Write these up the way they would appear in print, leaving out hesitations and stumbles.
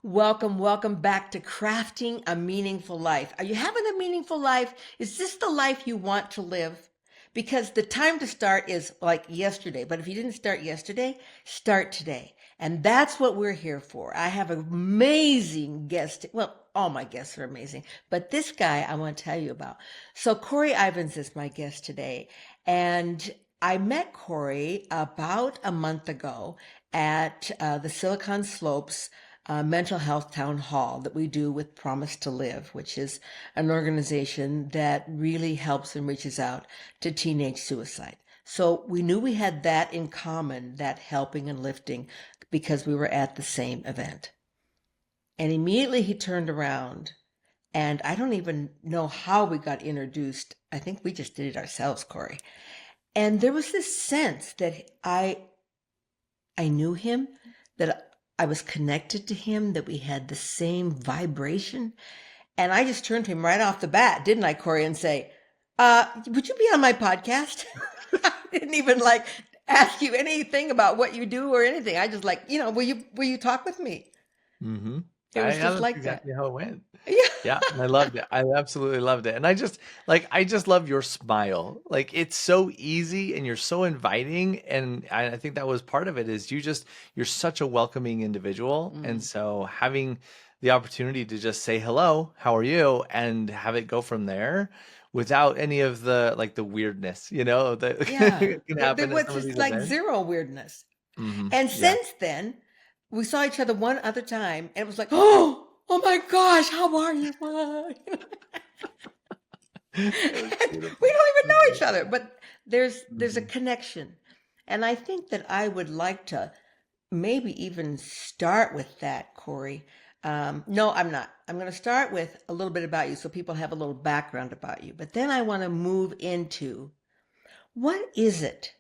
Welcome, welcome back to Crafting a Meaningful Life. Are you having a meaningful life? Is this the life you want to live? Because the time to start is like yesterday, but if you didn't start yesterday, start today. And that's what we're here for. I have an amazing guest. Well, all my guests are amazing, but this guy I want to tell you about. So Cory Ivins is my guest today. And I met Cory about a month ago at the Silicon Slopes mental health town hall that we do with Promise to Live, which is an organization that really helps and reaches out to teenage suicide. So we knew we had that in common, that helping and lifting, because we were at the same event. And immediately he turned around, and I don't even know how we got introduced. I think we just did it ourselves, Cory. And there was this sense that I knew him, that I was connected to him, that we had the same vibration. And I just turned to him right off the bat, didn't I, Cory, and say, would you be on my podcast? I didn't even ask you anything about what you do or anything. I just will you talk with me? Mm-hmm. It was just That's like that. exactly how it went. Yeah. Yeah, and I loved it. I absolutely loved it. And I just love your smile. Like it's so easy and you're so inviting. And I think that was part of it is you're such a welcoming individual. And so having the opportunity to just say hello, how are you? And have it go from there without any of the weirdness, that Yeah. can There happen at was some of just these like events. zero weirdness. And Yeah. since then, we saw each other one other time, and it was like, oh my gosh, how are you? It was And we beautiful. don't even It was know each other, beautiful. but there's a Mhm. connection. And I think that I would like to maybe even start with that, Cory. No, I'm not. I'm going to start with a little bit about you so people have a little background about you. But then I want to move into what is it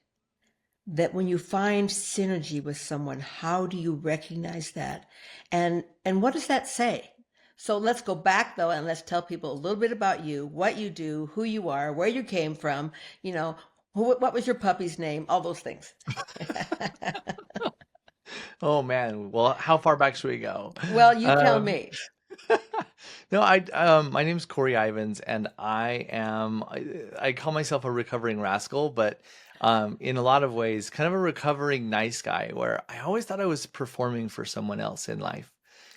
that when you find synergy with someone, how do you recognize that? And what does that say? So let's go back though, and let's tell people a little bit about you, what you do, who you are, where you came from, what was your puppy's name, all those things. Oh man. Well, how far back should we go? Well, you tell Um, me. no, my name's Cory Ivins, and I call myself a recovering rascal, but in a lot of ways, kind of a recovering nice guy, where I always thought I was performing for someone else in life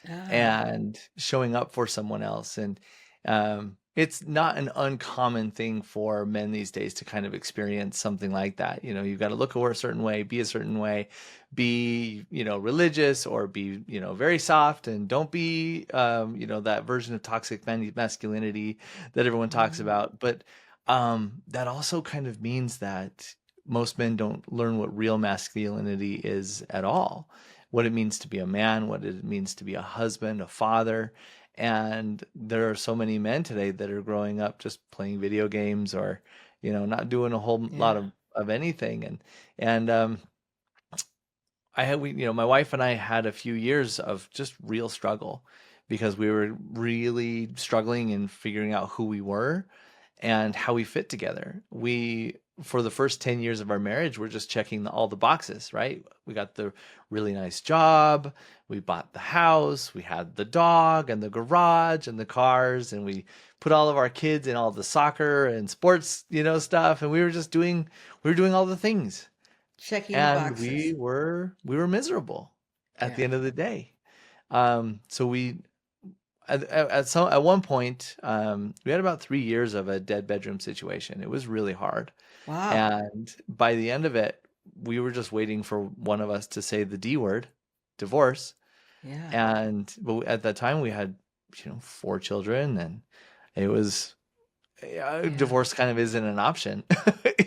Ah, and showing up for someone else. And it's not an uncommon thing for men these days to kind of experience something like that. You've got to look a certain way, be a certain way, be, religious or be, very soft and don't be, that version of toxic masculinity that everyone talks mhm. about. But that also kind of means that most men don't learn what real masculinity is at all, what it means to be a man, what it means to be a husband, a father. And there are so many men today that are growing up just playing video games or, not doing a whole lot Yeah. of anything. And my wife and I had a few years of just real struggle because we were really struggling in figuring out who we were and how we fit together. For the first 10 years of our marriage, we're just checking all the boxes, right? We got the really nice job, we bought the house, we had the dog and the garage and the cars, and we put all of our kids in all the soccer and sports, stuff, and we were doing all the things. Checking the And boxes. we were miserable at the Yeah. end of the day. So we at one point, we had about 3 years of a dead bedroom situation. It was really hard. Wow. And by the end of it, we were just waiting for one of us to say the D word, divorce. Yeah. But at that time we had, 4 children, and it was, Yeah. divorce kind of isn't an option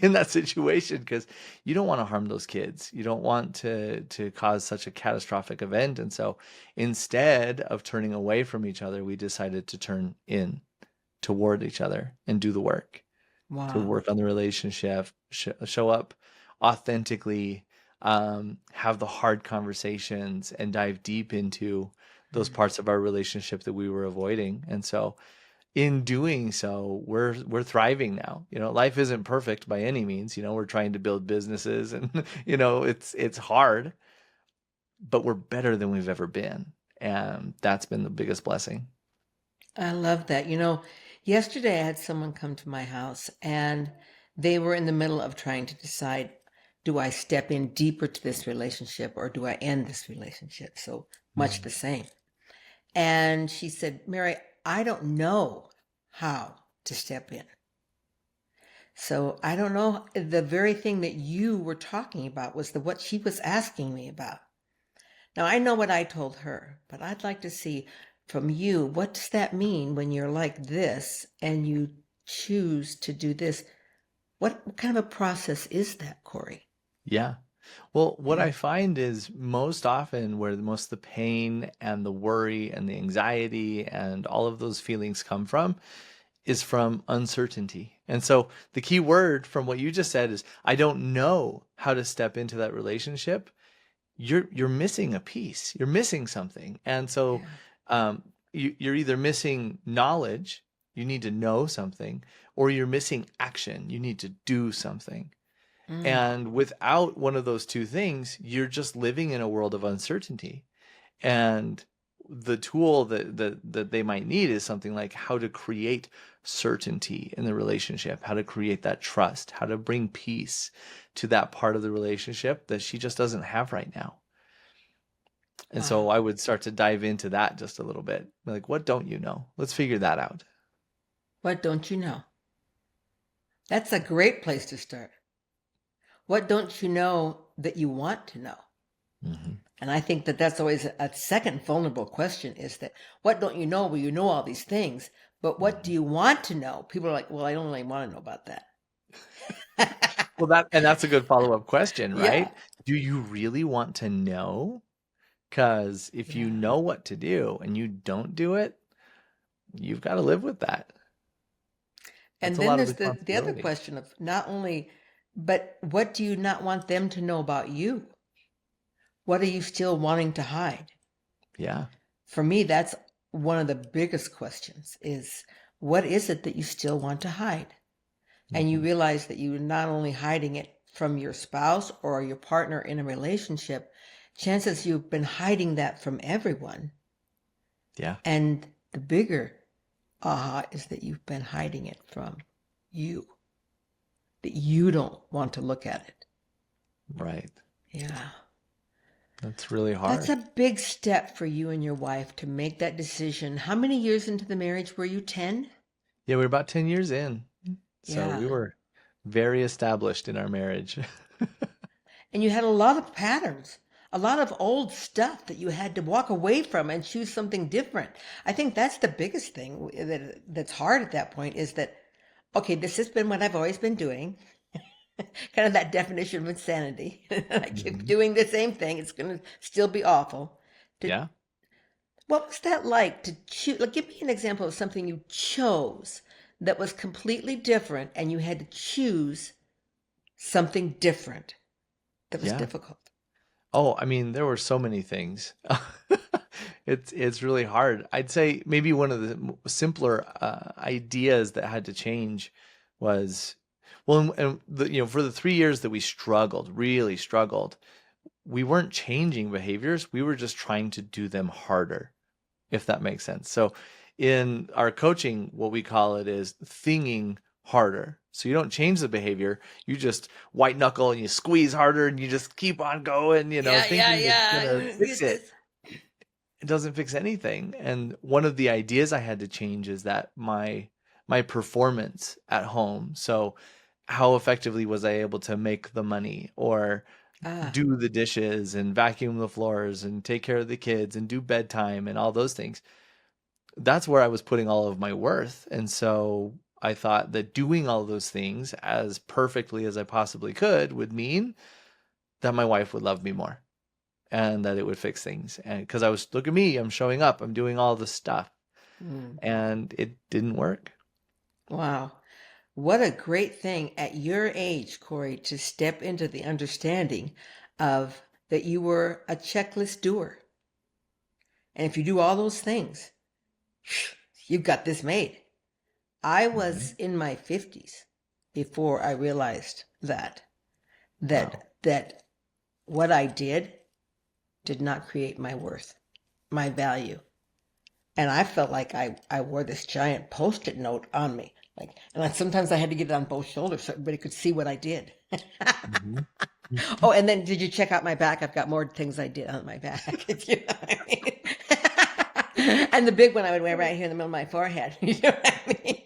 in that situation because you don't want to harm those kids. You don't want to cause such a catastrophic event. And so instead of turning away from each other, we decided to turn in toward each other and do the work, to Wow. work on the relationship, show up authentically, have the hard conversations and dive deep into those Mm. parts of our relationship that we were avoiding. And so in doing so, we're thriving now. Life isn't perfect by any means. We're trying to build businesses and it's hard, but we're better than we've ever been. And that's been the biggest blessing. I love that. Yesterday I had someone come to my house and they were in the middle of trying to decide, do I step in deeper to this relationship or do I end this relationship? So much Mm. the same. And she said, Mary, I don't know how to step in. So I don't know. The very thing that you were talking about was what she was asking me about. Now I know what I told her, but I'd like to see from you, what does that mean when you're like this and you choose to do this? What kind of a process is that, Cory? Yeah. Well, what I find is most often where most of the pain and the worry and the anxiety and all of those feelings come from is from uncertainty. And so the key word from what you just said is, I don't know how to step into that relationship. You're missing a piece. You're missing something. And so Yeah. um, you're either missing knowledge, you need to know something, or you're missing action, you need to do something. Mm. And without one of those two things, you're just living in a world of uncertainty. And the tool that they might need is something like how to create certainty in the relationship, how to create that trust, how to bring peace to that part of the relationship that she just doesn't have right now. And so Wow. I would start to dive into that just a little bit. Like, what don't you know? Let's figure that out. What don't you know? That's a great place to start. What don't you know that you want to know? Hmm. And I think that that's always a second vulnerable question is that what don't you know? Well, you know all these things, but what do Hmm. you want to know? People are like, well, I don't really want to know about that. Well, that's a good follow-up question, Yeah. right? Do you really want to know? Because if you Yeah. know what to do and you don't do it, you've got to live with that. That's And a then lot of there's the other responsibility. question of not only, but what do you not want them to know about you? What are you still wanting to hide? Yeah. For me, that's one of the biggest questions is what is it that you still want to hide? And you Hmm. realize that you're not only hiding it from your spouse or your partner in a relationship, chances you've been hiding that from everyone. Yeah. And the bigger aha is that you've been hiding it from you, that you don't want to look at it. Right. Yeah. That's really That's hard. a big step for you and your wife to make that decision. How many years into the marriage were you? 10? Yeah, we're about 10 years in. So Yeah. we were very established in our marriage. And you had a lot of patterns, a lot of old stuff that you had to walk away from and choose something different. I think that's the biggest thing that's hard at that point is that, okay, this has been what I've always been doing, kind of that definition of insanity. I keep Hmm. doing the same thing. It's going to still be awful. To, Yeah. what was that like to choose? Like, give me an example of something you chose that was completely different and you had to choose something different that was Yeah. difficult. Oh, I mean, there were so many things. It's really hard. I'd say maybe one of the simpler ideas that had to change was, well, for the 3 years that we struggled, really struggled, we weren't changing behaviors. We were just trying to do them harder, if that makes sense. So in our coaching, what we call it is thinging harder. So you don't change the behavior, you just white knuckle and you squeeze harder and you just keep on going, Yeah, yeah, thinking it's gonna yeah. fix it. It doesn't fix anything. And one of the ideas I had to change is that my performance at home. So how effectively was I able to make the money or Ah, do the dishes and vacuum the floors and take care of the kids and do bedtime and all those things? That's where I was putting all of my worth. And so I thought that doing all those things as perfectly as I possibly could would mean that my wife would love me more and that it would fix things. And because I was, look at me, I'm showing up, I'm doing all this stuff. mm, And it didn't work. wow. What a great thing at your age, Cory, to step into the understanding of that you were a checklist doer. And if you do all those things, you've got this made. I was Mhm. in my 50s before I realized that Wow. that what I did not create my worth. my value. And I felt like I wore this giant post-it note on me. Like, and sometimes I had to get it on both shoulders so everybody could see what I did. Mhm. Oh, and then did you check out my back? I've got more things I did on my back. You know what I mean? And the big one I would wear right here in the middle of my forehead. You know what I mean?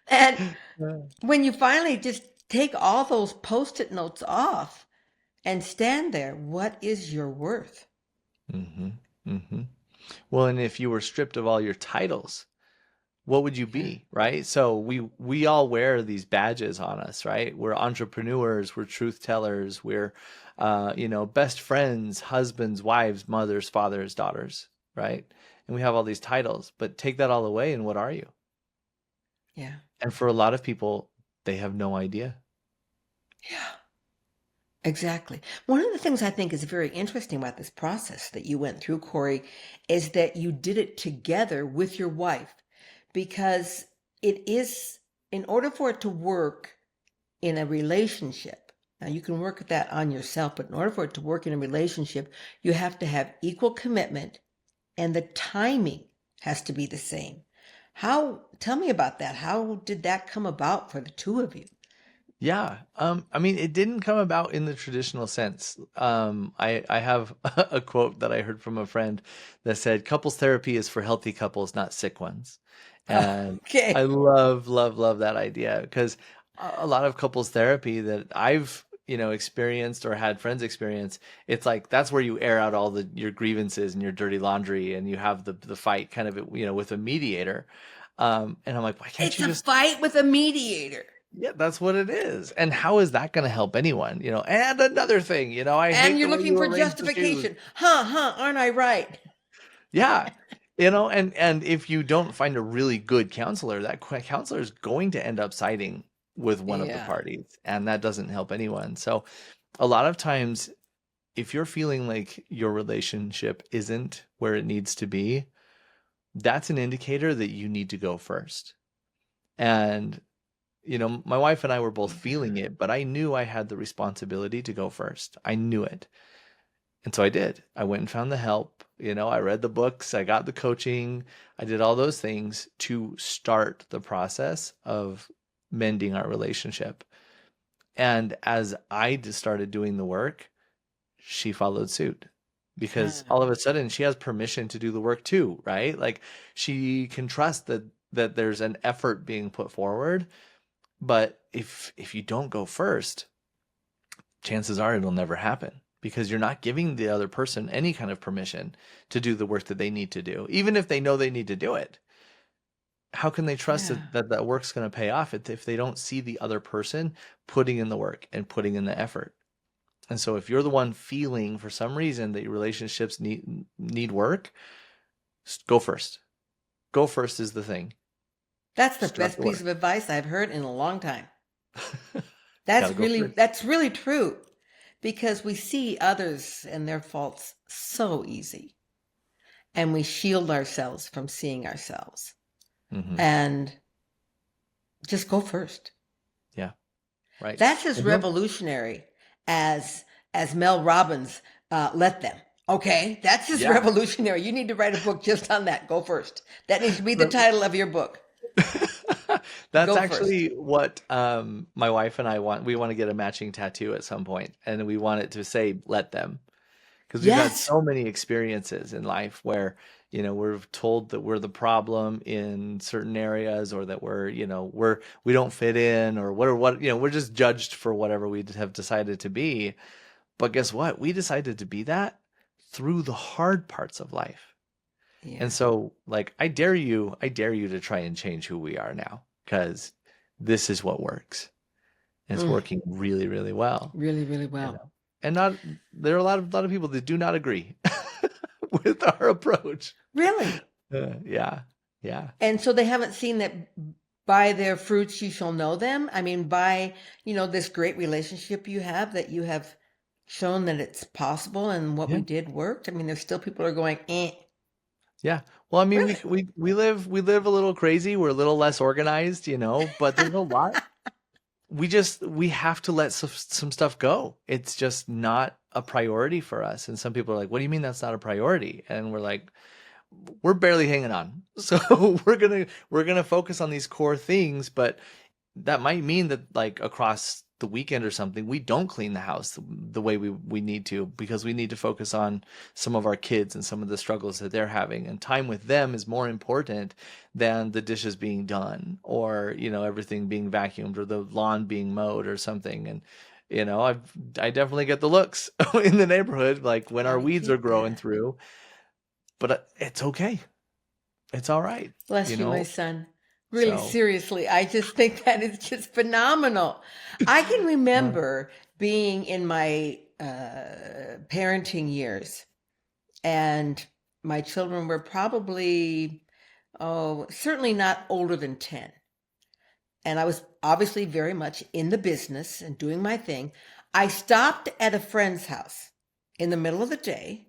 And Yeah. when you finally just take all those post-it notes off and stand there, what is your worth? Mhm. Mhm. Well, and if you were stripped of all your titles, what would you Yeah. be, right? So we all wear these badges on us, right? We're entrepreneurs, we're truth tellers, we're best friends, husbands, wives, mothers, fathers, daughters, right? And we have all these titles, but take that all away and what are you? Yeah. And for a lot of people, they have no idea. Yeah. Exactly. One of the things I think is very interesting about this process that you went through, Cory, is that you did it together with your wife because it is, in order for it to work in a relationship, now you can work at that on yourself, but in order for it to work in a relationship, you have to have equal commitment and the timing has to be the same. Tell me about that. How did that come about for the two of you? Yeah. I mean, it didn't come about in the traditional sense. I have a quote that I heard from a friend that said, couples therapy is for healthy couples, not sick ones. And I Okay. love, love, love that idea because a lot of couples therapy that I've, experienced or had friends experience, it's like that's where you air out all your grievances and your dirty laundry and you have the fight kind of, with a mediator. And I'm like, why can't It's you a just fight with a mediator. yeah, that's what it is. And how is that going to help anyone? And another thing, I And hate you're the way looking you for arrange the shoes. justification. Huh, aren't I right? Yeah. And if you don't find a really good counselor, that counselor is going to end up siding with one of the Yeah. parties, and that doesn't help anyone. So a lot of times, if you're feeling like your relationship isn't where it needs to be, that's an indicator that you need to go first. And my wife and I were both feeling Yeah. it, but I knew I had the responsibility to go first. I knew it. And so I did. I went and found the help. I read the books, I got the coaching, I did all those things to start the process of mending our relationship. And as I just started doing the work, she followed suit because Ah, all of a sudden she has permission to do the work too, right? Like she can trust that there's an effort being put forward. But if you don't go first, chances are it'll never happen because you're not giving the other person any kind of permission to do the work that they need to do, even if they know they need to do it. How can they trust yeah. that work's going to pay off if they don't see the other person putting in the work and putting in the effort? And so if you're the one feeling for some reason that your relationships need work, go first. Go first is the thing. That's the Start best the piece work. of advice I've heard in a long time. Got to go first. That's really true because we see others and their faults so easy and we shield ourselves from seeing ourselves. Hmm. And just go first. Yeah, right. That's as And don't revolutionary as Mel Robbins let them. Okay, that's as yeah. revolutionary. You need to write a book just on that. Go first. That needs to be the title of your book. That's Go first. actually what my wife and I want. We want to get a matching tattoo at some point, and we want it to say "Let them," because we've had Yes. so many experiences in life where we're told that we're the problem in certain areas, or that we don't fit in, or we're just judged for whatever we have decided to be. But guess what? We decided to be that through the hard parts of life. And Yeah. so, like, I dare you to try and change who we are now, because this is what works. And it's Mm, working really, really well. really, really You well. know. And not there are a lot of people that do not agree with our approach. Really. Yeah. Yeah. And so they haven't seen that by their fruits you shall know them. I mean, by, this great relationship you have, that you have shown that it's possible and what we Yeah. did worked. I mean, there's still people are going, eh. Yeah. Well, I mean, Really? we live a little crazy. We're a little less organized, but there's a lot. We have to let some stuff go. It's just not a priority for us. And some people are like, "What do you mean that's not a priority?" And we're like, we're barely hanging on. So we're gonna focus on these core things, but that might mean that like across the weekend or something, we don't clean the house the way we need to, because we need to focus on some of our kids and some of the struggles that they're having. And time with them is more important than the dishes being done, or, everything being vacuumed, or the lawn being mowed or something. And, I definitely get the looks in the neighborhood, like when our I weeds are get growing that. through, but it's okay. It's all right, you Bless you, my know? son. Really, So, seriously, I just think that is just phenomenal. I can yeah. remember being in my parenting years, and my children were probably, oh, certainly not older than 10. And I was obviously very much in the business and doing my thing. I stopped at a friend's house in the middle of the day,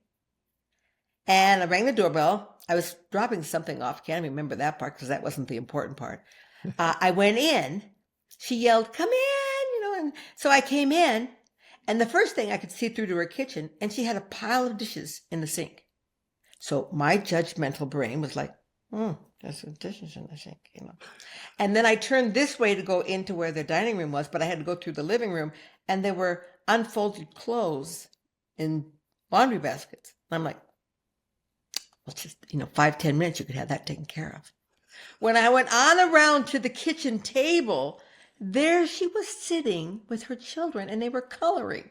and I rang the doorbell. I was dropping something off. Can't remember that part because that wasn't the important part. I went in. She yelled, "Come in," and so I came in, and the first thing I could see through to her kitchen, and she had a pile of dishes in the sink. So my judgmental brain was like, there's some dishes in the sink. And then I turned this way to go into where the dining room was, but I had to go through the living room, and there were unfolded clothes in laundry baskets. And I'm like, well, just, 5, 10 minutes, you could have that taken care of. When I went on around to the kitchen table, there she was sitting with her children, and they were coloring.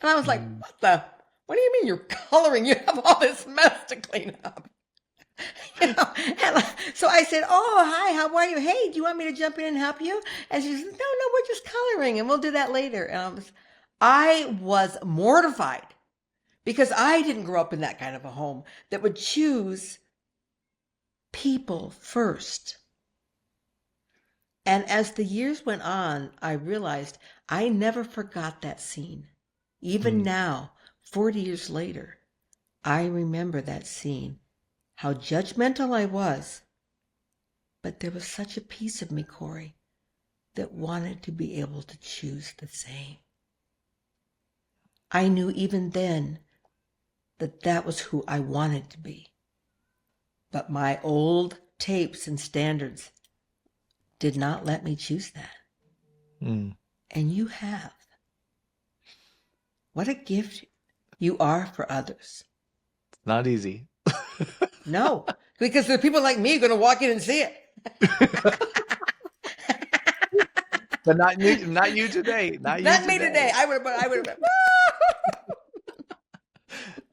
And I was like, Mm. what do you mean you're coloring? You have all this mess to clean up. So I said, "Oh, hi, how are you? Hey, do you want me to jump in and help you?" And she said, "No, we're just coloring, and we'll do that later." And I was mortified because I didn't grow up in that kind of a home that would choose people first. And as the years went on, I realized I never forgot that scene. Even Mm. now, 40 years later, I remember that scene. How judgmental I was. But there was such a piece of me, Cory, that wanted to be able to choose the same. I knew even then that that was who I wanted to be. But my old tapes and standards did not let me choose that. Mm. And you have. What a gift you are for others. Not easy. No, because there are people like me going to walk in and see it. But not you today. Not you Not me today. today. I would have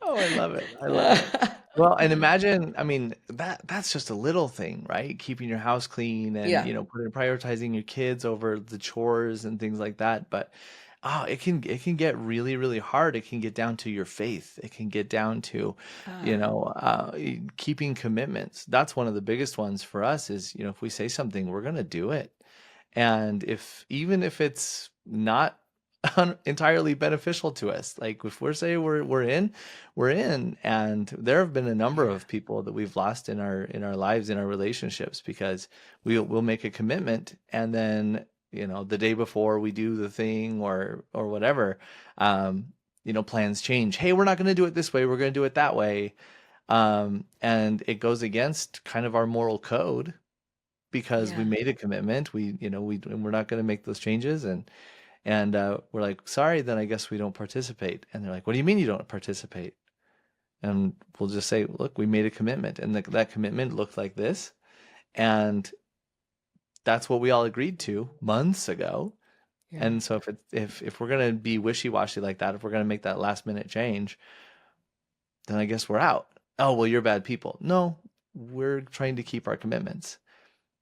Oh, I love it. I love it. been. Well, and imagine, I mean, that's just a little thing, right? Keeping your house clean and, Yeah. prioritizing your kids over the chores and things like that. But it can get really, really hard. It can get down to your faith. It can get down to, Ah, keeping commitments. That's one of the biggest ones for us is, if we say something, we're going to do it. And even if it's not entirely beneficial to us, like if we're saying we're in. And there have been a number yeah. of people that we've lost in our lives, in our relationships, because we'll make a commitment, and then the day before we do the thing, or whatever, plans change. Hey, we're not going to do it this way, we're going to do it that way. And it goes against kind of our moral code, because we Yeah. made a commitment. We're not going to make those changes, and we're like, sorry, then I guess we don't participate. And they're like, what do you mean you don't participate? And we'll just say, look, we made a commitment, and that commitment looked like this, and that's what we all agreed to months ago. Yeah. And so if we're gonna be wishy-washy like that, if we're gonna make that last minute change, then I guess we're out. Oh, well, you're bad people. No, we're trying to keep our commitments.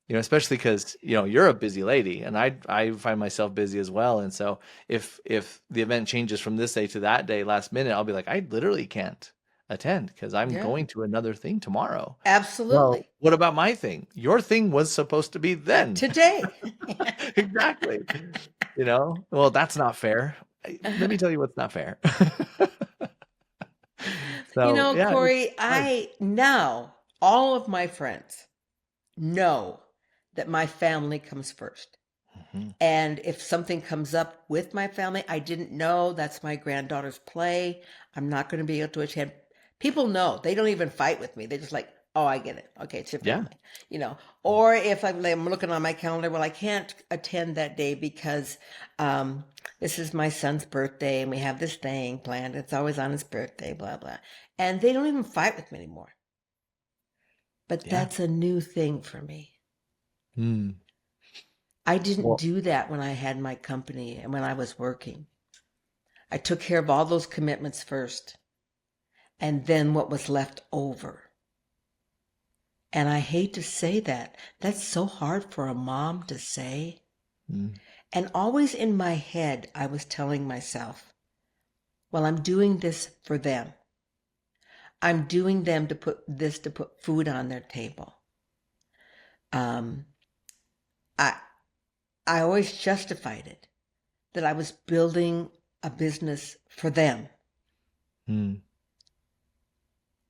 Especially because, you're a busy lady, and I find myself busy as well. And so if the event changes from this day to that day last minute, I'll be like, I literally can't attend because I'm Yeah. going to another thing tomorrow. Well, Absolutely. what about my thing? Your thing was supposed to be then. Today. Exactly. Well, that's not fair. Let me tell you what's not fair. So, yeah, it's Cory, hard. I now all of my friends know that my family comes first. Mhm. And if something comes up with my family, I didn't know that's my granddaughter's play. I'm not going to be able to attend. People know. They don't even fight with me. They're just like, Oh, I get it. Okay, it's your Yeah. family, you know. Or if I'm looking on my calendar, well, I can't attend that day because um, this is my son's birthday and we have this thing planned. It's always on his birthday, blah, blah. And they don't even fight with me anymore. But Yeah. that's a new thing for me. Hmm. I didn't Well, do that when I had my company and when I was working. I took care of all those commitments first and then what was left over. And I hate to say that. That's so hard for a mom to say. mm, And always in my head, I was telling myself, well, I'm doing this for them. I'm doing them to put food on their table. Um, I, I always justified it that I was building a business for them. mm,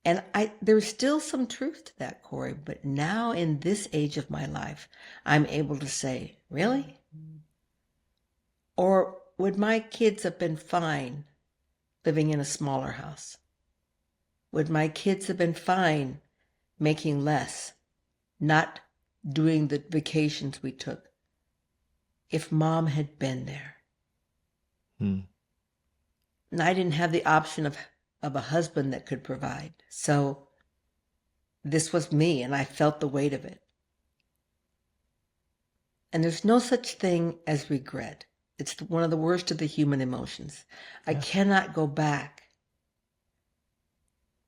And there's still some truth to that, Cory, but now in this age of my life, I'm able to say, really? Or would my kids have been fine living in a smaller house? Would my kids have been fine making less, not doing the vacations we took, if mom had been there? mm. And I didn't have the option of a husband that could provide. So this was me, and I felt the weight of it. And there's no such thing as regret. It's one of the worst of the human emotions. I Yeah. cannot go back,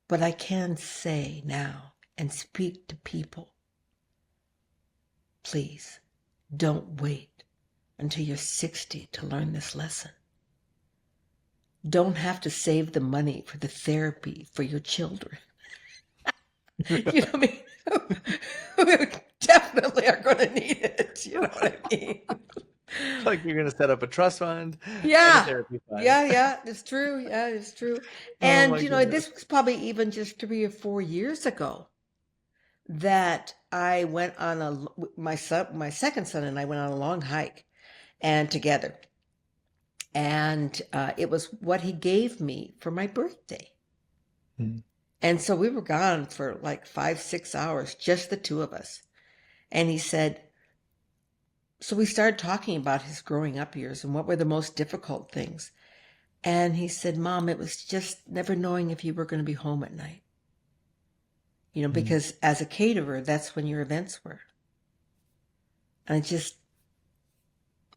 but I can say now and speak to people, please don't wait until you're 60 to learn this lesson. Don't have to save the money for the therapy for your children. You know what I mean? We definitely are going to need it. You know what I mean? Like you're gonna set up a trust fund and a Yeah. therapy fund. Yeah, it's true. Yeah, it's true. Oh And, my goodness. this was probably even just 3 or 4 years ago that I went on my second son and I went on a long hike and together. And it was what he gave me for my birthday. Mm, And so we were gone for like 5, 6 hours, just the two of us. And he said, so we started talking about his growing up years and what were the most difficult things. And he said, Mom, it was just never knowing if you were going to be home at night. mm. Because as a caterer, that's when your events were. And I just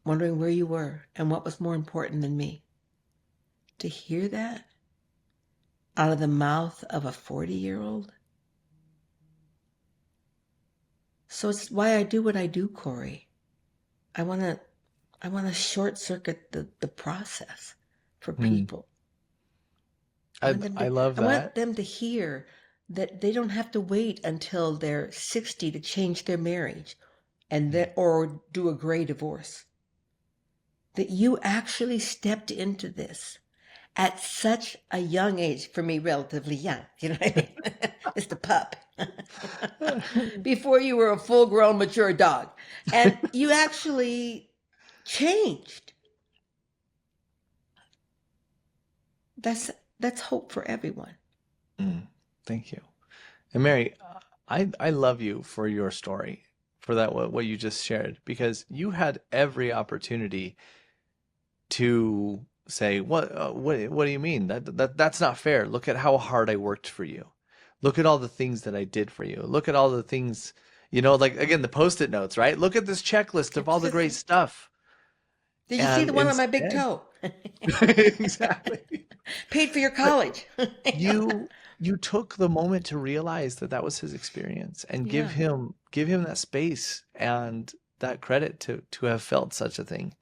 wondering where you were and what was more important than me. To hear that out of the mouth of a 40-year-old. So it's why I do what I do, Cory. I want to short circuit the process for Mm. people. I love I want that. them to hear that they don't have to wait until they're 60 to change their marriage or do a gray divorce. That you actually stepped into this at such a young age, for me, relatively young, you know what I mean? It's the pup. Before you were a full grown, mature dog. And you actually changed. That's that's hope for everyone. Mm, thank you. And Mary, I love you for your story, for that what you just shared, because you had every opportunity to say, what do you mean? That's not fair. Look at how hard I worked for you. Look at all the things that I did for you. Look at all the things, like again, the post-it notes, right? Look at this checklist of all It's the great just, stuff. did you see And the one on my big instead, toe? exactly. Paid for your But college. you you took the moment to realize that that was his experience and give Yeah. him that space and that credit to have felt such a thing.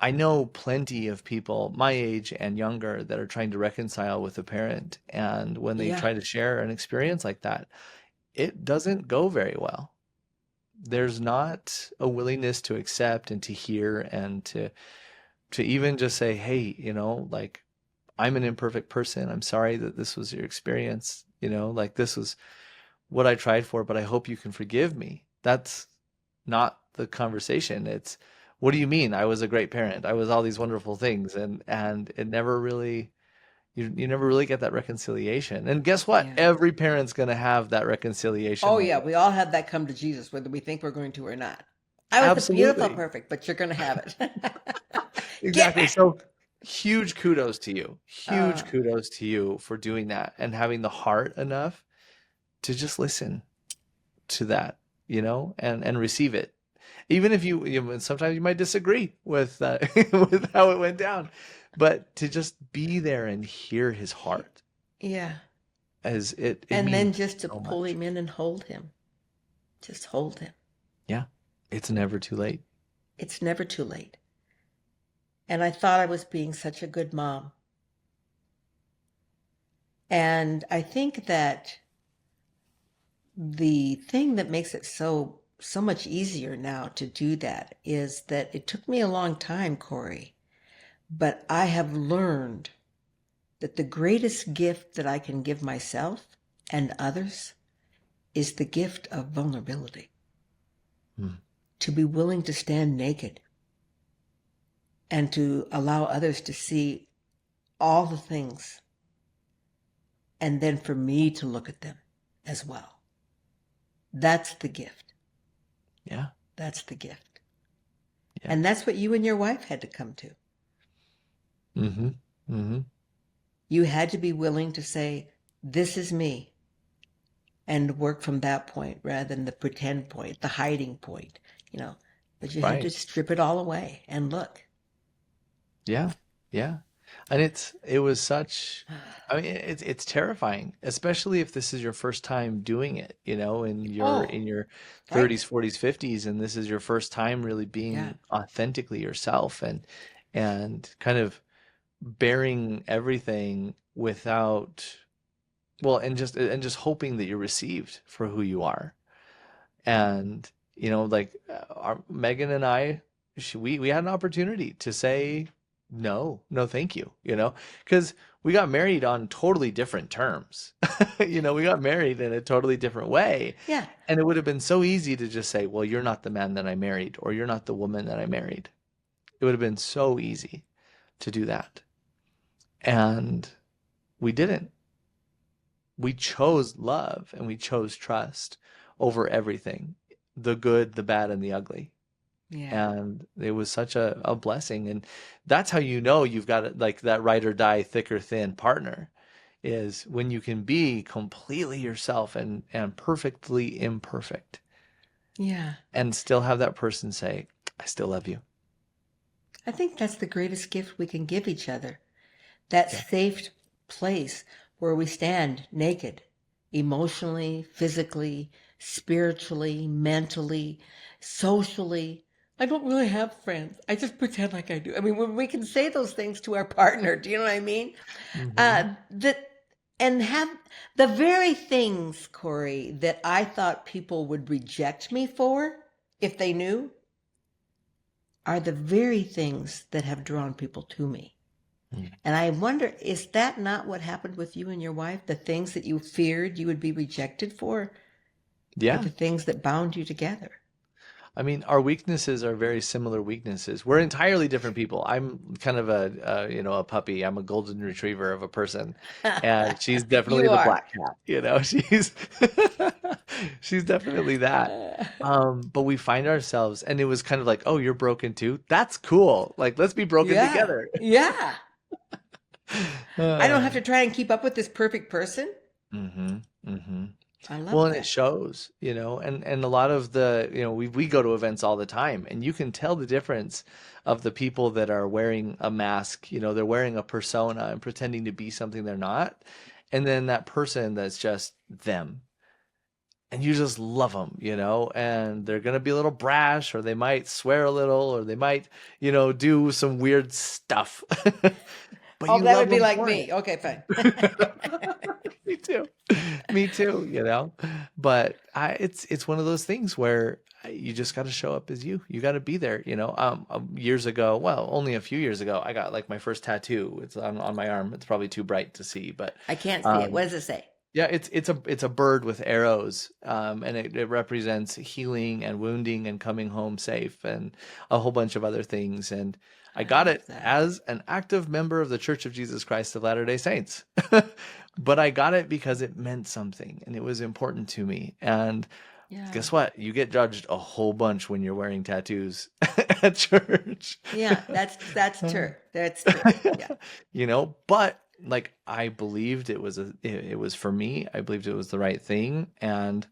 I know plenty of people my age and younger that are trying to reconcile with a parent, and when they Yeah. try to share an experience like that, it doesn't go very well. There's not a willingness to accept and to hear and to even just say, "Hey, like I'm an imperfect person. I'm sorry that this was your experience. Like this was what I tried for, but I hope you can forgive me." That's not the conversation. It's, what do you mean? I was a great parent. I was all these wonderful things, and it never really, you never really get that reconciliation. And guess what? Yeah. Every parent's going to have that reconciliation Oh yeah, moment. we all have that come to Jesus, whether we think we're going to or not. I was the beautiful Absolutely. perfect, but you're going to have it. Get Exactly. back. So huge kudos to you. Uh, Huge kudos to you for doing that and having the heart enough to just listen to that, and receive it. Even if sometimes you might disagree with with how it went down, but to just be there and hear his heart, yeah. as it And means then just to so pull much. him in and hold him. Just hold him. Yeah. It's never too late. It's never too late. And I thought I was being such a good mom. And I think that the thing that makes it so much easier now to do that is that it took me a long time, Cory, but I have learned that the greatest gift that I can give myself and others is the gift of vulnerability. Hmm. To be willing to stand naked and to allow others to see all the things, and then for me to look at them as well. That's the gift. Yeah. That's the gift. Yeah. And that's what you and your wife had to come to. Mm-hmm. Mm-hmm. You had to be willing to say, this is me, and work from that point rather than the pretend point, the hiding point, But you had to Right. strip it all away and look. Yeah. Yeah. And it was such, I mean, it's terrifying, especially if this is your first time doing it, in your Oh, in your right. 30s, 40s, 50s, and this is your first time really Yeah. being authentically yourself and kind of bearing everything without, well, and just hoping that you're received for who you are. And like, Megan and I, we had an opportunity to say no, no, thank you, because we got married on totally different terms. We got married in a totally different way, Yeah. and it would have been so easy to just say, well, you're not the man that I married, or you're not the woman that I married. It would have been so easy to do that, and we didn't. We chose love and we chose trust over everything, the good, the bad, and the ugly. Yeah. And it was such a blessing. And that's how you've got like that ride or die, thick or thin partner, is when you can be completely yourself and perfectly imperfect Yeah. and still have that person say, I still love you. I think that's the greatest gift we can give each other. That Yeah. safe place where we stand naked, emotionally, physically, spiritually, mentally, socially. I don't really have friends. I just pretend like I do. I mean, when we can say those things to our partner, do you know what I mean? Hmm. That and have the very things, Cory, that I thought people would reject me for if they knew are the very things that have drawn people to me. And I wonder, is that not what happened with you and your wife? The things that you feared you would be rejected for are Yeah. the things that bound you together. I mean, our weaknesses are very similar weaknesses. We're entirely different people. I'm kind of a puppy. I'm a golden retriever of a person, and she's definitely You the are. black cat. She's she's definitely that. But we find ourselves, and it was kind of like, oh, you're broken too. That's cool. Like, let's be broken Yeah. together. Yeah. I don't Uh, have to try and keep up with this perfect person. mm-hmm, mm-hmm. I Well, love and it that. shows, and a lot of the, we go to events all the time, and you can tell the difference of the people that are wearing a mask, they're wearing a persona and pretending to be something they're not, and then that person that's just them, and you just love them, and they're gonna be a little brash, or they might swear a little, or they might, do some weird stuff, but Oh, you that love would be them like for me. it. Okay, fine. Me too. Me too, But it's one of those things where you just got to show up as you. You got to be there, years ago, well, only a few years ago, I got like my first tattoo. It's on my arm. It's probably too bright to see, but I can't see it. What um does it say? Yeah, it's a bird with arrows, and it represents healing and wounding and coming home safe and a whole bunch of other things. And I I got love it that. as an active member of the Church of Jesus Christ of Latter-day Saints. But I got it because it meant something and it was important to me. And Yeah. guess what? You get judged a whole bunch when you're wearing tattoos at church. Yeah, that's true. That's true. Yeah. But like I believed it was for me. I believed it was the right thing. And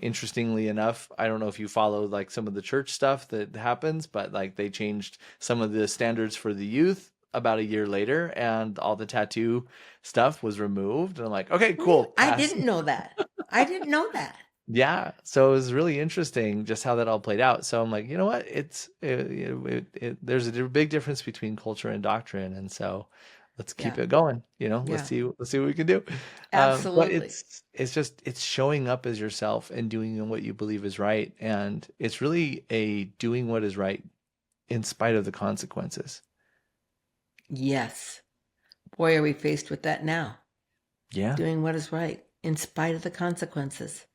interestingly enough, I don't know if you follow like some of the church stuff that happens, but like they changed some of the standards for the youth about a year later and all the tattoo stuff was removed. And I'm like, okay, Really? cool, I pass. didn't know that. I didn't know that. Yeah, so it was really interesting just how that all played out. So I'm like, you know what? There's a big difference between culture and doctrine, and so let's keep Yeah. it going. Let's Yeah. see what we can do. But Absolutely. it's showing up as yourself and doing what you believe is right, and it's really a doing what is right in spite of the consequences. Yes. Boy, are we faced with that now. Yeah, Doing what is right in spite of the consequences.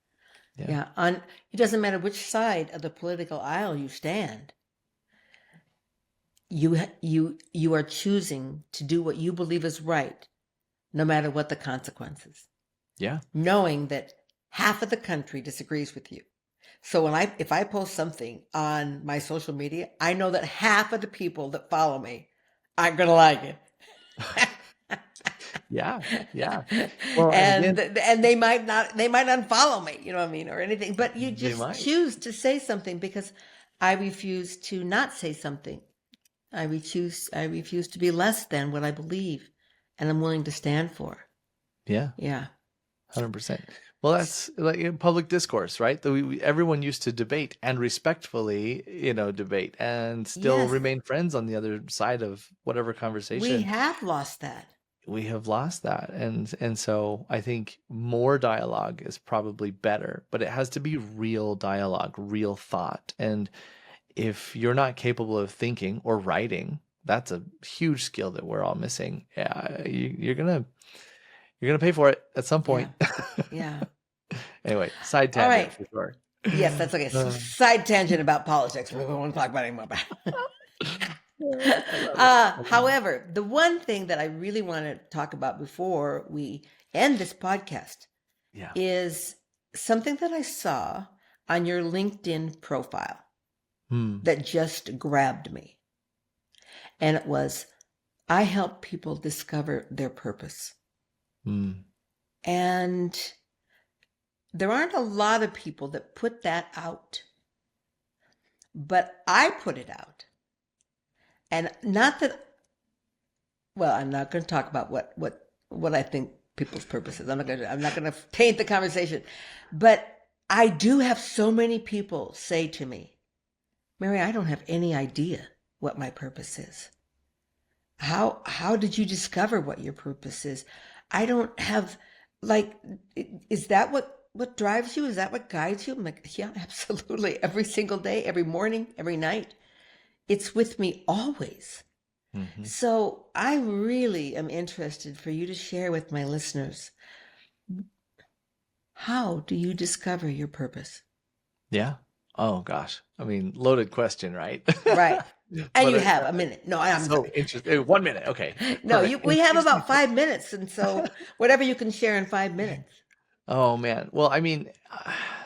yeah, Yeah. It doesn't matter which side of the political aisle you stand. You are choosing to do what you believe is right, no matter what the consequences, yeah, knowing that half of the country disagrees with you. So if I post something on my social media, I know that half of the people that follow me aren't gonna like it. yeah, yeah. Well, and and again, and they might unfollow me, you know what I mean, or anything, but you they just might. choose to say something because I refuse to not say something. I refuse to be less than what I believe and I'm willing to stand for. Yeah. Yeah. 100%. Well, that's like in public discourse, right? Everyone used to debate and respectfully, debate and still Yes, remain friends on the other side of whatever we conversation. have lost that. We have lost that. And so I think more dialogue is probably better, but it has to be real dialogue, real thought. And if you're not capable of thinking or writing, that's a huge skill that we're all missing. Yeah, you're gonna pay for it at some Yeah. point. Yeah. Anyway, side All tangent right. for sure. Yes, that's okay. Uh, Side tangent about politics. We don't want to talk about it anymore. I love it. I love it. However, the one thing that I really want to talk about before we end this podcast Yeah. is something that I saw on your LinkedIn profile Hmm. that just grabbed me. And it was, I help people discover their purpose. Hmm. And there aren't a lot of people that put that out, but I put it out. And not that, well, I'm not going to talk about what I think people's purpose is. I'm not going to taint the conversation. But I do have so many people say to me, Mary, I don't have any idea what my purpose is. How did you discover what your purpose is? I don't have, like, is that what drives you? Is that what guides you? I'm like, yeah, absolutely. Every single day, every morning, every night. It's with me always. Hmm. So I really am interested for you to share with my listeners. How do you discover your purpose? Yeah. Oh gosh. I mean, loaded question, right? Right. And But you have a minute. No, I'm so sorry. interesting. 1 minute. Okay. No, Perfect. we have about 5 minutes. And so whatever you can share in 5 minutes. Oh man. Well, I mean,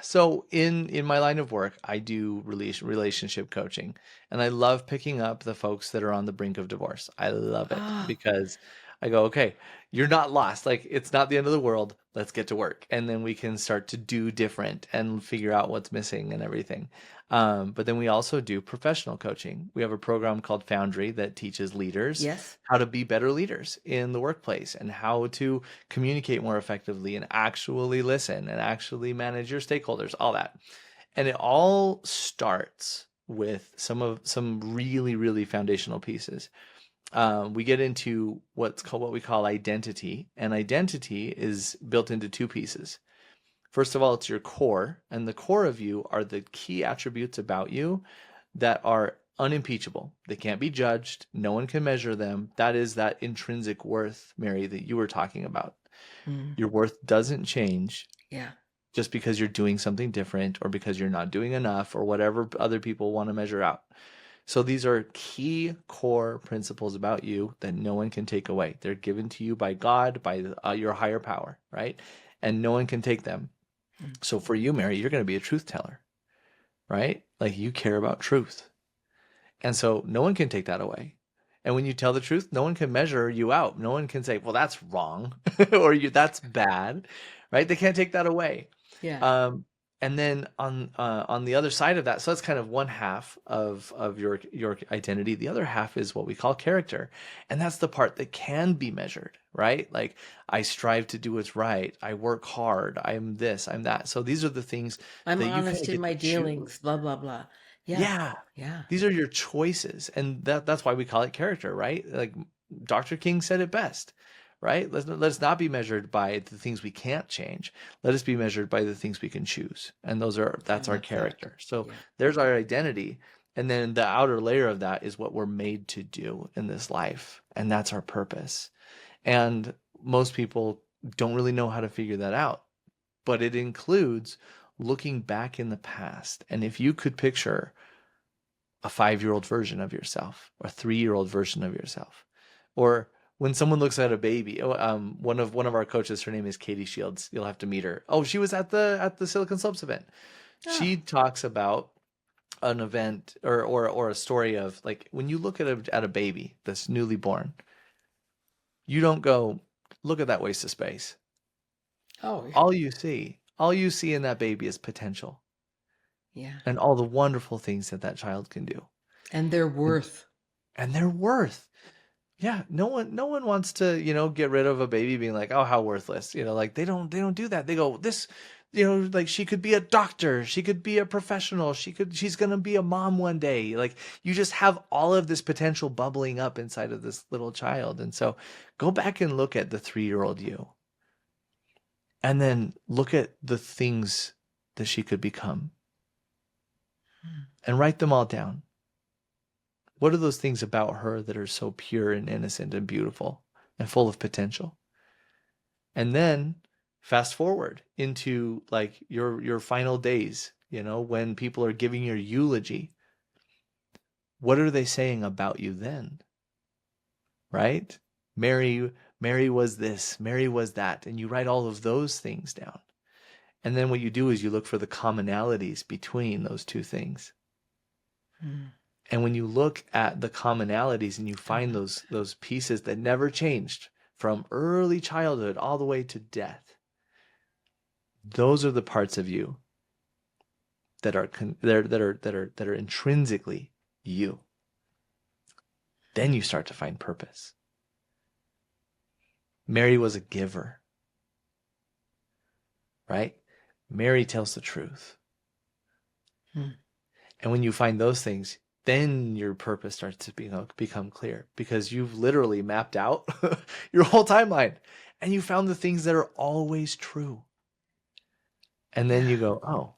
so in my line of work, I do relationship coaching, and I love picking up the folks that are on the brink of divorce. I love it Ah, because I go, okay, you're not lost. Like it's not the end of the world. Let's get to work, and then we can start to do different and figure out what's missing and everything. But then we also do professional coaching. We have a program called Foundry that teaches leaders yes. how to be better leaders in the workplace and how to communicate more effectively and actually listen and actually manage your stakeholders, all that. And it all starts with some really, really foundational pieces. We get into what we call identity, and identity is built into two pieces. First of all, it's your core, and the core of you are the key attributes about you that are unimpeachable. They can't be judged. No one can measure them. That is that intrinsic worth, Mary, that you were talking about. Mm. Your worth doesn't change Yeah. just because you're doing something different or because you're not doing enough or whatever other people want to measure out. So these are key core principles about you that no one can take away. They're given to you by God, by your higher power, right? And no one can take them. Mm. So for you, Mary, you're going to be a truth teller, right? Like you care about truth. And so no one can take that away. And when you tell the truth, no one can measure you out. No one can say, well, that's wrong or that's bad, right? They can't take that away. Yeah. Um, and then on the other side of that, so that's kind of one half of your identity. The other half is what we call character, and that's the part that can be measured, right? Like I strive to do what's right. I work hard. I'm this. I'm that. So these are the things I'm that you kind honest of in get my to dealings, choose. blah, blah, blah. Yeah. Yeah. Yeah. These are your choices. And that's why we call it character, right? Like Dr. King said it best, right? Let's not be measured by the things we can't change. Let us be measured by the things we can choose. And I that's our love that. character. So Yeah. there's our identity. And then the outer layer of that is what we're made to do in this life. And that's our purpose. And most people don't really know how to figure that out. But it includes looking back in the past. And if you could picture a 5-year-old version of yourself or a 3-year-old version of yourself, or when someone looks at a baby, one of our coaches, her name is Katie Shields. You'll have to meet her. Oh, she was at the Silicon Slopes event. Oh, She talks about an event or a story of like when you look at a baby that's newly born, you don't go look at that waste of space. oh, All you see in that baby is potential yeah. and all the wonderful things that child can do. And their And, worth. and their worth. Yeah, no one wants to, get rid of a baby being like, "Oh, how worthless." Like they don't do that. They go, "This, like she could be a doctor, she could be a professional, she's going to be a mom one day." Like you just have all of this potential bubbling up inside of this little child. And so go back and look at the 3-year-old you. And then look at the things that she could become and write them all down. What are those things about her that are so pure and innocent and beautiful and full of potential? And then fast forward into like your final days, when people are giving your eulogy. What are they saying about you then? Right? Mary was this, Mary was that, and you write all of those things down. And then what you do is you look for the commonalities between those two things. Mm. And when you look at the commonalities and you find those pieces that never changed from early childhood all the way to death, those are the parts of you that are intrinsically you. Then you start to find purpose. Mary was a giver, right? Mary tells the truth. Mm. And when you find those things, then your purpose starts to become clear because you've literally mapped out your whole timeline and you found the things that are always true. And then you go, oh,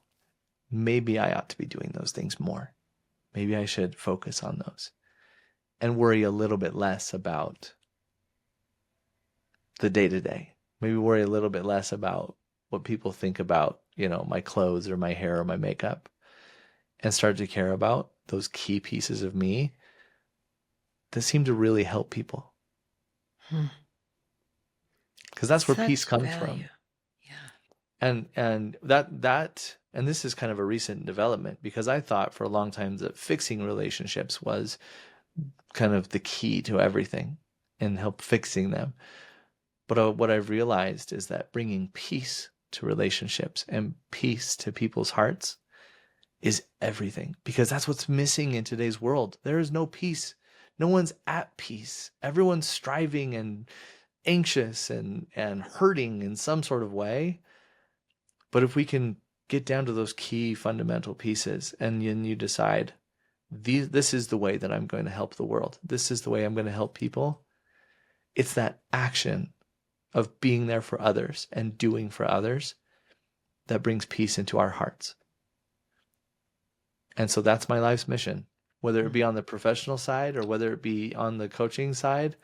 maybe I ought to be doing those things more. Maybe I should focus on those and worry a little bit less about the day-to-day. Maybe worry a little bit less about what people think about, my clothes or my hair or my makeup, and start to care about those key pieces of me that seem to really help people. Because that's where peace Such comes value. from. Yeah. And this is kind of a recent development because I thought for a long time that fixing relationships was kind of the key to everything and help fixing them. But what I've realized is that bringing peace to relationships and peace to people's hearts is everything, because that's what's missing in today's world. There is no peace. No one's at peace. Everyone's striving and anxious and hurting in some sort of way. But if we can get down to those key fundamental pieces and then you decide, this is the way that I'm going to help the world. This is the way I'm going to help people. It's that action of being there for others and doing for others that brings peace into our hearts. And so that's my life's mission, whether it be on the professional side or whether it be on the coaching side.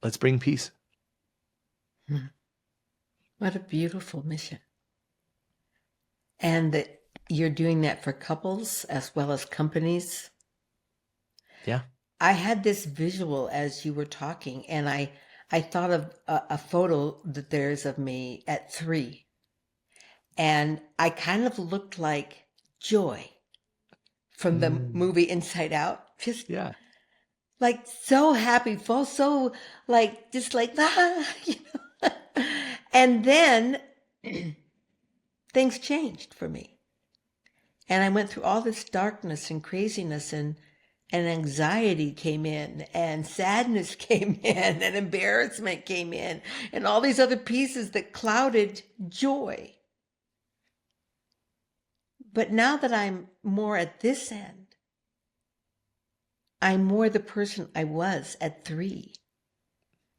Let's bring peace. What a beautiful mission. And that you're doing that for couples as well as companies. Yeah. I had this visual as you were talking, and I thought of a photo that there's of me at 3. And I kind of looked like Joy from the movie Inside Out. Just Yeah. like so happy, full, so like, just like, you know. And then things changed for me. And I went through all this darkness and craziness, and anxiety came in, and sadness came in, and embarrassment came in, and all these other pieces that clouded joy. But now that I'm more at this end, I'm more the person I was at 3,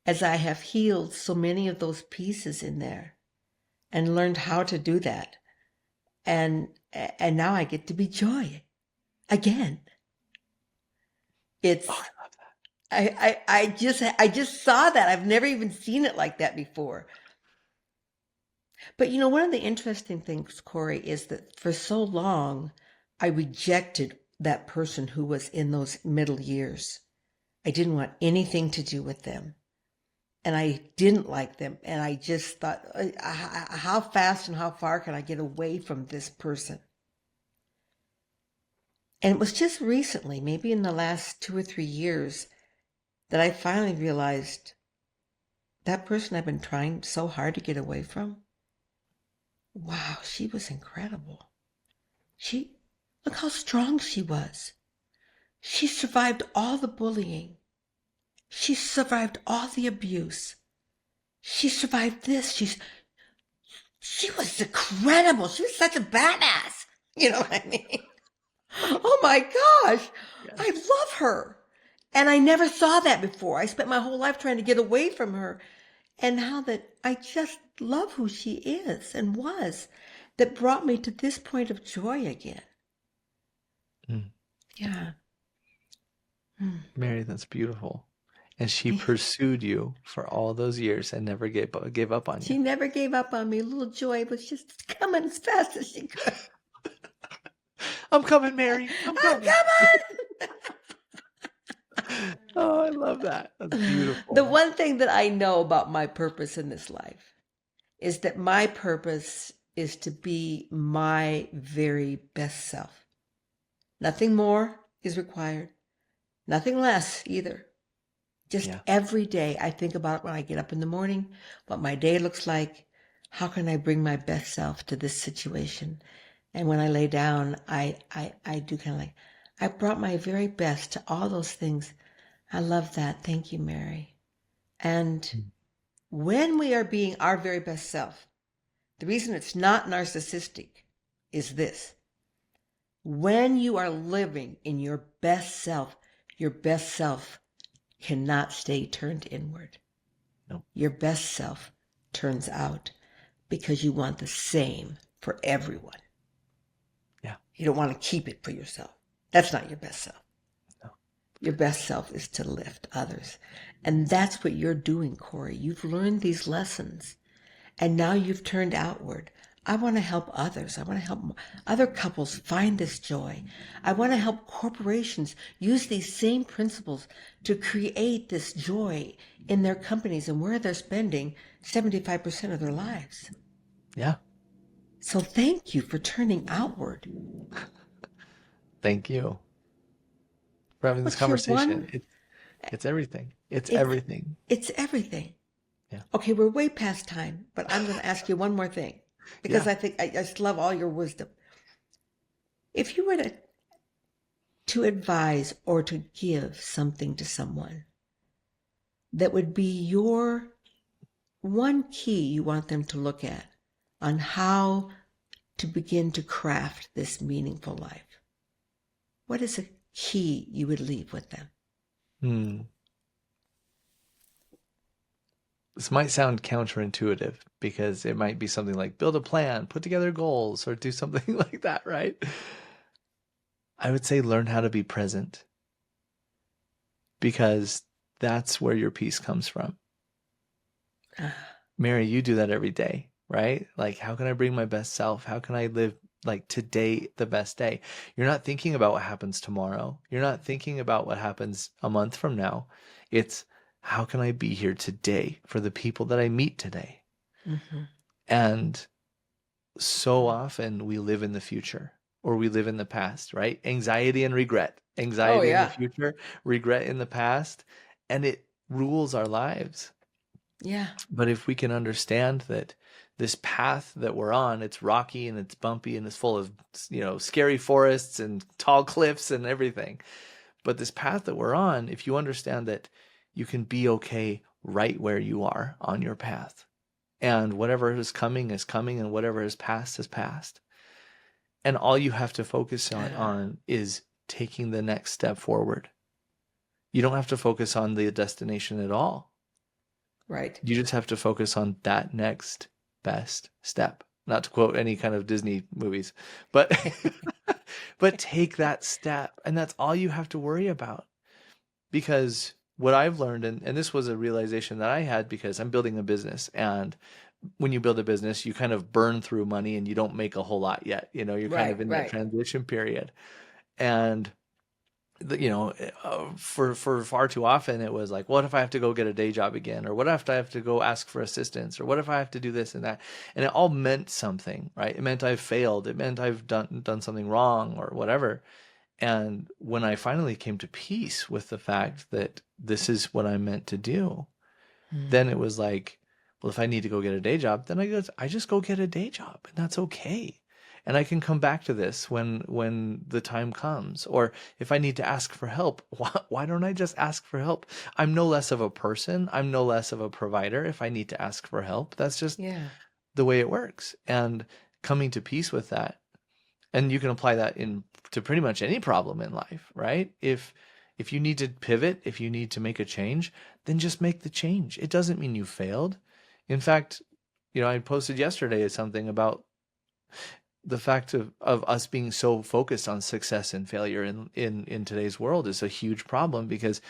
as I have healed so many of those pieces in there and learned how to do that. And now I get to be Joy again. It's Oh, I love that. I just saw that. I've never even seen it like that before. But you know, one of the interesting things, Cory, is that for so long I rejected that person who was in those middle years. I didn't want anything to do with them. And I didn't like them. And I just thought, how fast and how far can I get away from this person? And it was just recently, maybe in the last 2 or 3 years, that I finally realized that person I've been trying so hard to get away from, wow, she was incredible. Look how strong she was. She survived all the bullying. She survived all the abuse. She survived this. She was incredible. She was such a badass. You know what I mean? Oh my gosh, Yes. I love her. And I never saw that before. I spent my whole life trying to get away from her. And how that I just love who she is and was, that brought me to this point of joy again. Mm. Yeah. Mary, that's beautiful. And she pursued you for all those years and never gave up on She you. never gave up on me. Little Joy was just coming as fast as she could. I'm coming, Mary. I'm I'm coming. coming! Oh, I love that. That's The beautiful. one thing that I know about my purpose in this life is that my purpose is to be my very best self. Nothing more is required. Nothing less either. Just Yeah. every day I think about when I get up in the morning, what my day looks like. How can I bring my best self to this situation? And when I lay down, I do kind of like, I brought my very best to all those things. I love that. Thank you, Mary. And when we are being our very best self, the reason it's not narcissistic is this. When you are living in your best self cannot stay turned inward. Nope. Your best self turns out because you want the same for everyone. Yeah. You don't want to keep it for yourself. That's not your best self. No. Your best self is to lift others. And that's what you're doing, Cory. You've learned these lessons and now you've turned outward. I want to help others. I want to help other couples find this joy. I want to help corporations use these same principles to create this joy in their companies and where they're spending 75% of their lives. Yeah. So thank you for turning outward. Thank you for having this What's your conversation. one? It's everything. It's It's, everything. it's everything. Yeah. Okay, we're way past time, but I'm going to ask you one more thing because Yeah. I think I just love all your wisdom. If you were to advise or to give something to someone that would be your one key you want them to look at on how to begin to craft this meaningful life, what is a key you would leave with them? This might sound counterintuitive because it might be something like build a plan, put together goals, or do something like that, right? I would say learn how to be present because that's where your peace comes from. Mary, you do that every day, right? Like, how can I bring my best self? How can I live like today the best day? You're not thinking about what happens tomorrow. You're not thinking about what happens a month from now. It's how can I be here today for the people that I meet today? Hmm. And so often we live in the future or we live in the past, right? Anxiety and regret, Oh anxiety in the yeah. future, regret in the past, and it rules our lives. Yeah. But if we can understand that this path that we're on, it's rocky and it's bumpy and it's full of, scary forests and tall cliffs and everything. But this path that we're on, if you understand that you can be okay right where you are on your path, and whatever is coming, and whatever is past. And all you have to focus on is taking the next step forward. You don't have to focus on the destination at all. Right. You just have to focus on that next best step. Not to quote any kind of Disney movies, but but take that step, and that's all you have to worry about. Because what I've learned, and this was a realization that I had because I'm building a business, and when you build a business, you kind of burn through money and you don't make a whole lot yet. You're kind Right. of in that Right. transition period. And for far too often it was like, what if I have to go get a day job again, or what if I have to go ask for assistance, or what if I have to do this and that, and it all meant something, right? It meant I've failed, it meant I've done something wrong or whatever. And when I finally came to peace with the fact that this is what I'm meant to do, then it was like, well, if I need to go get a day job, then I just go get a day job, and that's okay. And I can come back to this when the time comes. Or if I need to ask for help, why don't I just ask for help? I'm no less of a person. I'm no less of a provider if I need to ask for help. That's just Yeah. the way it works. And coming to peace with that. And you can apply that to pretty much any problem in life, right? If you need to pivot, if you need to make a change, then just make the change. It doesn't mean you failed. In fact, I posted yesterday something about the fact of us being so focused on success and failure in today's world is a huge problem, because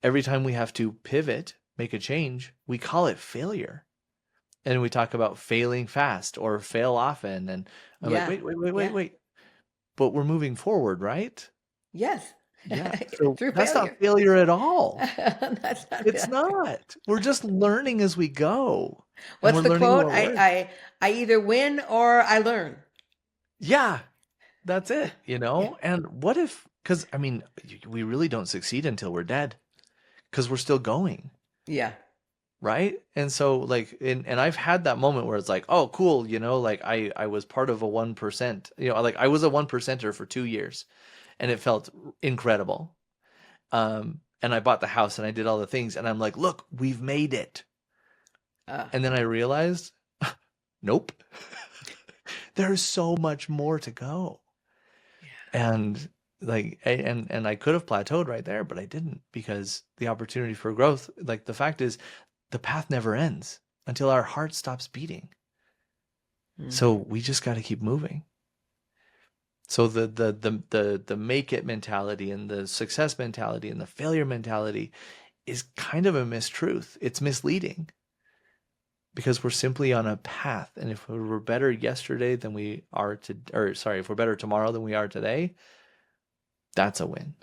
every time we have to pivot, make a change, we call it failure. And we talk about failing fast or fail often. And I'm like, Yeah. wait, wait, wait, wait, Yeah. wait. But we're moving forward, right? Yes. Yeah. So Through that's not failure. failure at all. That's not It's failure. not. We're just learning as we go. And What's we're the learning quote? what works. I either win or I learn. Yeah, that's it, Yeah. And what if, because I mean, we really don't succeed until we're dead, because we're still going, Yeah. right? And so, like, and I've had that moment where it's like, oh, cool, like I was part of a 1%, like I was a 1%er for 2 years, and it felt incredible. And I bought the house and I did all the things, and I'm like, look, we've made it. Uh, And then I realized, nope, there's so much more to go. And like, and I could have plateaued right there, but I didn't, because the opportunity for growth, like the fact is, the path never ends until our heart stops beating. So mhm. we just got to keep moving. So the make it mentality and the success mentality and the failure mentality is kind of a mistruth. It's misleading, because we're simply on a path. And if we're better yesterday than we are if we're better tomorrow than we are today, that's a win.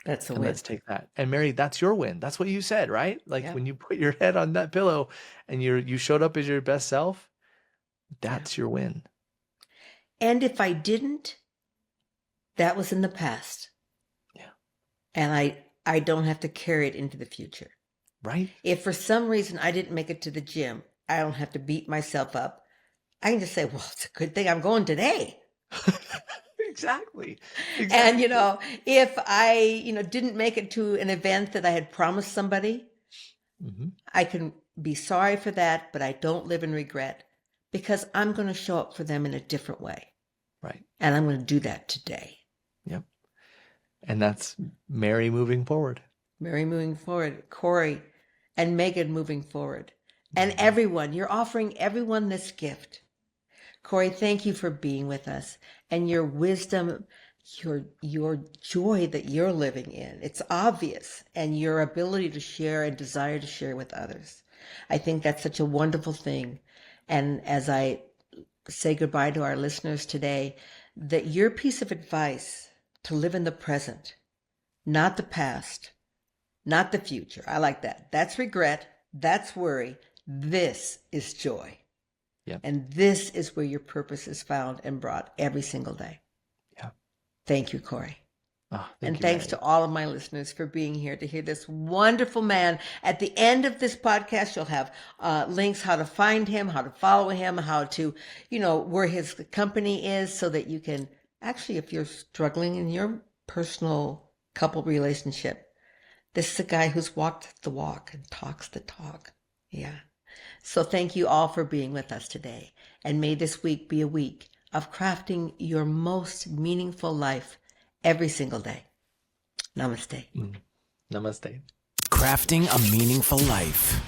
That's a And win. let's take that. And Mary, that's your win. That's what you said, right? Like Yeah. when you put your head on that pillow and you showed up as your best self, Yeah. that's your win. And if I didn't, that was in the past. Yeah. And I don't have to carry it into the future. Right? If for some reason I didn't make it to the gym, I don't have to beat myself up. I can just say, well, it's a good thing I'm going today. Exactly. And, Exactly. if I, didn't make it to an event that I had promised somebody, Hmm. I can be sorry for that, but I don't live in regret, because I'm going to show up for them in a different way. Right. And I'm going to do that today. Yep. And that's Mary moving forward. Mary moving forward, Cory and Megan moving forward. And Mhm. everyone, you're offering everyone this gift. Cory, thank you for being with us, and your wisdom, your joy that you're living in. It's obvious, and your ability to share and desire to share with others. I think that's such a wonderful thing. And as I say goodbye to our listeners today, that your piece of advice to live in the present, not the past, not the future. I like that. That's regret. That's worry. This is joy. Yeah. And this is where your purpose is found and brought every single day. Yeah. Thank you, Cory. Oh, And thanks to all of my listeners for being here to hear this wonderful man. At the end of this podcast, you'll have links how to find him, how to follow him, how to, where his company is, so that you can actually, if you're struggling in your personal couple relationship, this is a guy who's walked the walk and talks the talk. Yeah. So thank you all for being with us today. And may this week be a week of crafting your most meaningful life every single day. Namaste. Namaste. Crafting a meaningful life.